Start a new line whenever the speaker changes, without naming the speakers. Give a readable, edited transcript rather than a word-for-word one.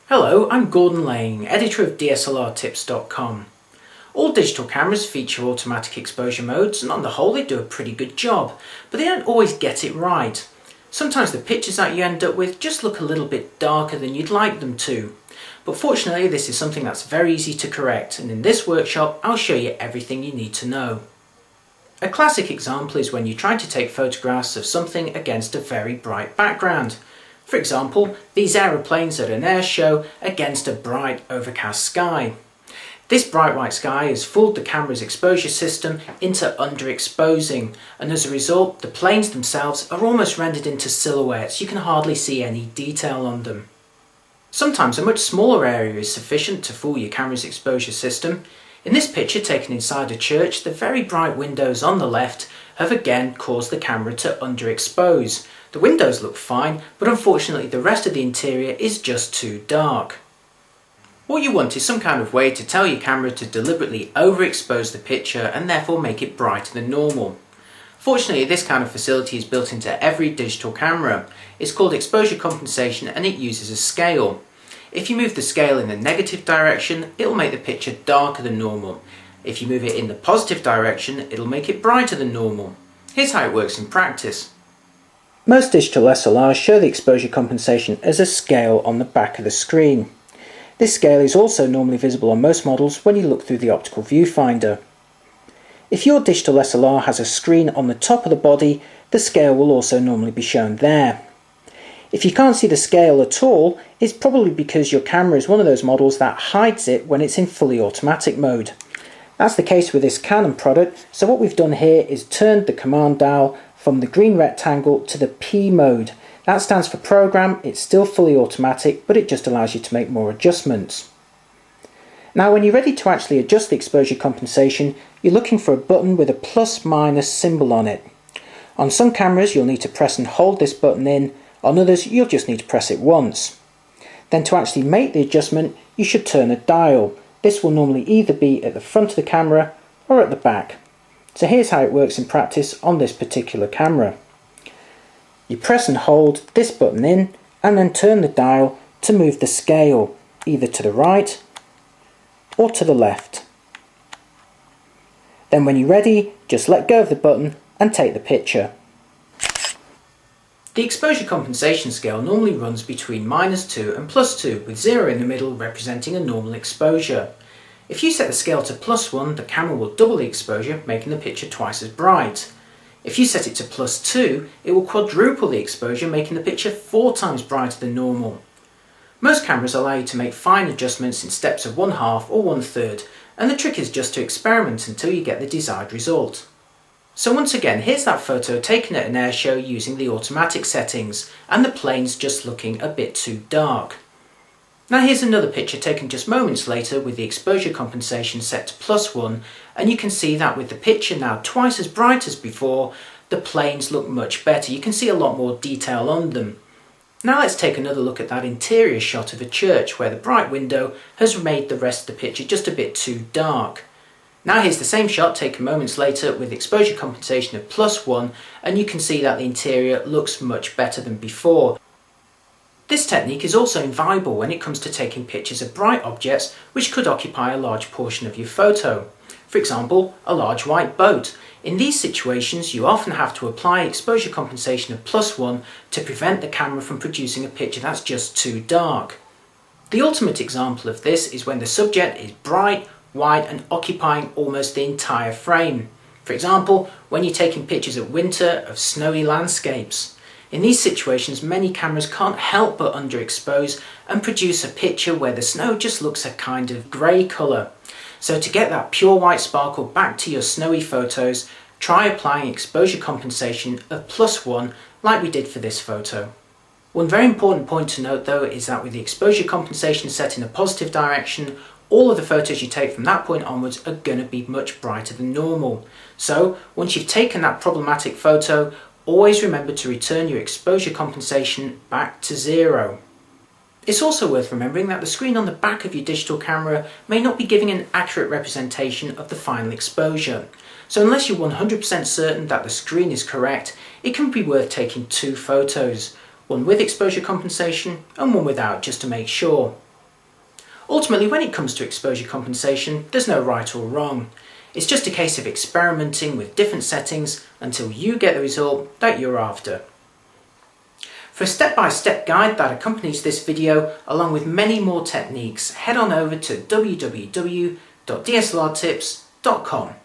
Hello, I'm Gordon Lane, editor of DSLRtips.com. All digital cameras feature automatic exposure modes, and on the whole they do a pretty good job, but they don't always get it right. Sometimes the pictures that you end up with just look a little bit darker than you'd like them to. But fortunately this is something that's very easy to correct, and in this workshop I'll show you everything you need to know. A classic example is when you try to take photographs of something against a very bright background. For example, these aeroplanes at an air show against a bright overcast sky. This bright white sky has fooled the camera's exposure system into underexposing, and as a result the planes themselves are almost rendered into silhouettes. You can hardly see any detail on them. Sometimes a much smaller area is sufficient to fool your camera's exposure system. In this picture taken inside a church, the very bright windows on the left have again caused the camera to underexpose. The windows look fine, but unfortunately the rest of the interior is just too dark. What you want is some kind of way to tell your camera to deliberately overexpose the picture and therefore make it brighter than normal. Fortunately, this kind of facility is built into every digital camera. It's called exposure compensation and it uses a scale. If you move the scale in the negative direction, it'll make the picture darker than normal. If you move it in the positive direction, it'll make it brighter than normal. Here's how it works in practice. Most digital SLRs show the exposure compensation as a scale on the back of the screen. This scale is also normally visible on most models when you look through the optical viewfinder. If your digital SLR has a screen on the top of the body, the scale will also normally be shown there. If you can't see the scale at all, it's probably because your camera is one of those models that hides it when it's in fully automatic mode. That's the case with this Canon product, so what we've done here is turned the command dial from the green rectangle to the P mode. That stands for program. It's still fully automatic, but it just allows you to make more adjustments. Now when you're ready to actually adjust the exposure compensation, you're looking for a button with a plus minus symbol on it. On some cameras you'll need to press and hold this button in, on others you'll just need to press it once. Then to actually make the adjustment you should turn a dial. This will normally either be at the front of the camera or at the back. So here's how it works in practice on this particular camera. You press and hold this button in and then turn the dial to move the scale either to the right or to the left. Then when you're ready, just let go of the button and take the picture. The exposure compensation scale normally runs between -2 and +2, with 0 in the middle representing a normal exposure. If you set the scale to +1, the camera will double the exposure, making the picture twice as bright. If you set it to +2, it will quadruple the exposure, making the picture 4 times brighter than normal. Most cameras allow you to make fine adjustments in steps of 1/2 or 1/3, and the trick is just to experiment until you get the desired result. So once again, here's that photo taken at an air show using the automatic settings, and the plane's just looking a bit too dark. Now here's another picture taken just moments later with the exposure compensation set to +1, and you can see that with the picture now twice as bright as before, the planes look much better. You can see a lot more detail on them. Now let's take another look at that interior shot of a church where the bright window has made the rest of the picture just a bit too dark. Now here's the same shot taken moments later with exposure compensation of +1, and you can see that the interior looks much better than before. This technique is also invaluable when it comes to taking pictures of bright objects which could occupy a large portion of your photo. For example, a large white boat. In these situations you often have to apply exposure compensation of +1 to prevent the camera from producing a picture that's just too dark. The ultimate example of this is when the subject is bright, white and occupying almost the entire frame. For example, when you're taking pictures at winter of snowy landscapes. In these situations, many cameras can't help but underexpose and produce a picture where the snow just looks a kind of grey colour. So to get that pure white sparkle back to your snowy photos, try applying exposure compensation of +1 like we did for this photo. One very important point to note though is that with the exposure compensation set in a positive direction, all of the photos you take from that point onwards are going to be much brighter than normal. So once you've taken that problematic photo, always remember to return your exposure compensation back to 0. It's also worth remembering that the screen on the back of your digital camera may not be giving an accurate representation of the final exposure. So unless you're 100% certain that the screen is correct, it can be worth taking 2 photos, one with exposure compensation and one without, just to make sure. Ultimately, when it comes to exposure compensation, there's no right or wrong. It's just a case of experimenting with different settings until you get the result that you're after. For a step-by-step guide that accompanies this video, along with many more techniques, head on over to www.dslrtips.com.